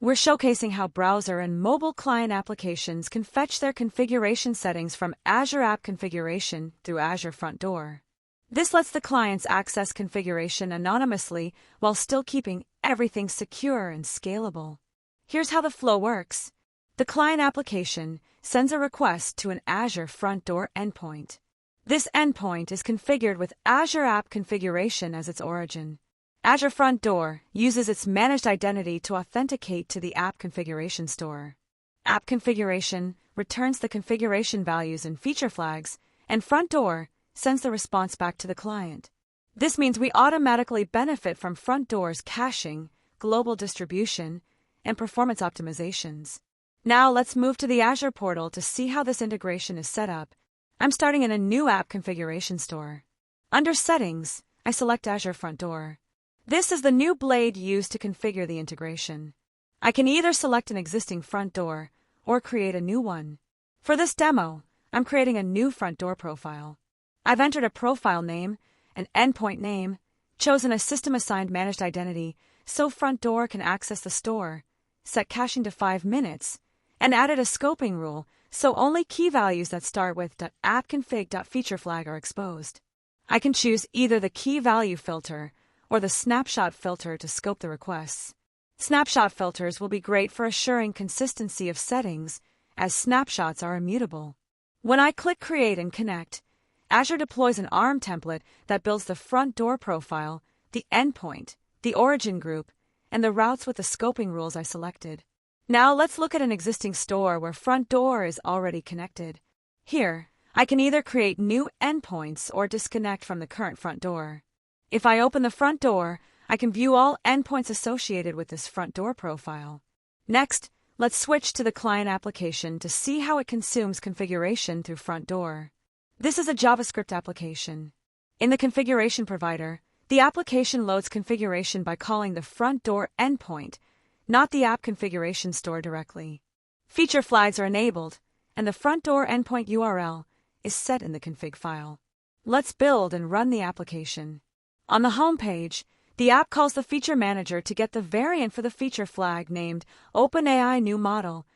We're showcasing how browser and mobile client applications can fetch their configuration settings from Azure App Configuration through Azure Front Door. This lets the clients access configuration anonymously while still keeping everything secure and scalable. Here's how the flow works. The client application sends a request to an Azure Front Door endpoint. This endpoint is configured with Azure App Configuration as its origin. Azure Front Door uses its managed identity to authenticate to the App Configuration Store. App Configuration returns the configuration values and feature flags, and Front Door sends the response back to the client. This means we automatically benefit from Front Door's caching, global distribution, and performance optimizations. Now let's move to the Azure portal to see how this integration is set up. I'm starting in a new App Configuration Store. Under Settings, I select Azure Front Door. This is the new blade used to configure the integration. I can either select an existing front door or create a new one. For this demo, I'm creating a new front door profile. I've entered a profile name, an endpoint name, chosen a system-assigned managed identity so Front Door can access the store, set caching to 5 minutes, and added a scoping rule so only key values that start with .appconfig.featureflag are exposed. I can choose either the key value filter or the snapshot filter to scope the requests. Snapshot filters will be great for assuring consistency of settings, as snapshots are immutable. When I click Create and Connect, Azure deploys an ARM template that builds the front door profile, the endpoint, the origin group, and the routes with the scoping rules I selected. Now let's look at an existing store where Front Door is already connected. Here, I can either create new endpoints or disconnect from the current front door. If I open the front door, I can view all endpoints associated with this front door profile. Next, let's switch to the client application to see how it consumes configuration through Front Door. This is a JavaScript application. In the configuration provider, the application loads configuration by calling the front door endpoint, not the app configuration store directly. Feature flags are enabled, and the front door endpoint URL is set in the config file. Let's build and run the application. On the home page, the app calls the feature manager to get the variant for the feature flag named OpenAI New Model,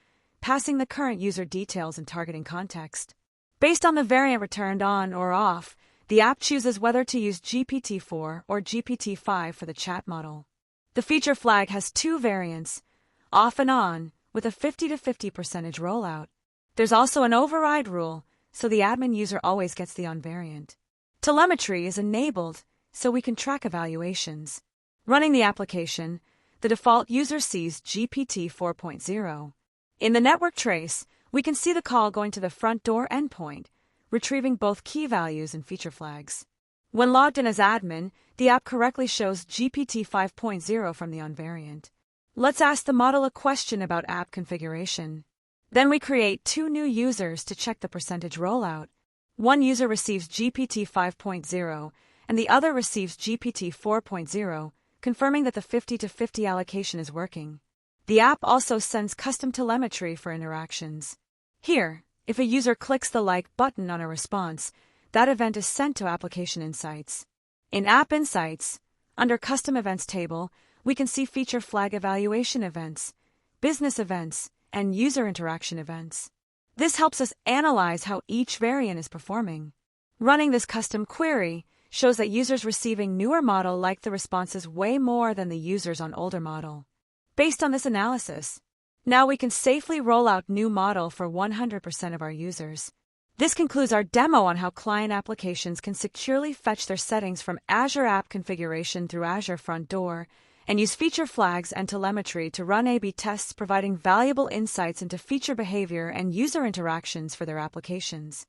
passing the current user details and targeting context. Based on the variant returned on or off, the app chooses whether to use GPT-4 or GPT-5 for the chat model. The feature flag has two variants, off and on, with a 50 to 50% rollout. There's also an override rule, so the admin user always gets the on variant. Telemetry is enabled, so we can track evaluations. Running the application, the default user sees GPT 4.0. In the network trace, we can see the call going to the front door endpoint, retrieving both key values and feature flags. When logged in as admin, the app correctly shows GPT 5.0 from the on variant. Let's ask the model a question about app configuration. Then we create two new users to check the percentage rollout. One user receives GPT 5.0, and the other receives GPT 4.0, confirming that the 50-50 allocation is working. The app also sends custom telemetry for interactions. Here, if a user clicks the like button on a response, that event is sent to Application Insights. In App Insights, under Custom Events table, we can see feature flag evaluation events, business events, and user interaction events. This helps us analyze how each variant is performing. Running this custom query shows that users receiving newer model like the responses way more than the users on older model. Based on this analysis, now we can safely roll out new model for 100% of our users. This concludes our demo on how client applications can securely fetch their settings from Azure App Configuration through Azure Front Door and use feature flags and telemetry to run A/B tests, providing valuable insights into feature behavior and user interactions for their applications.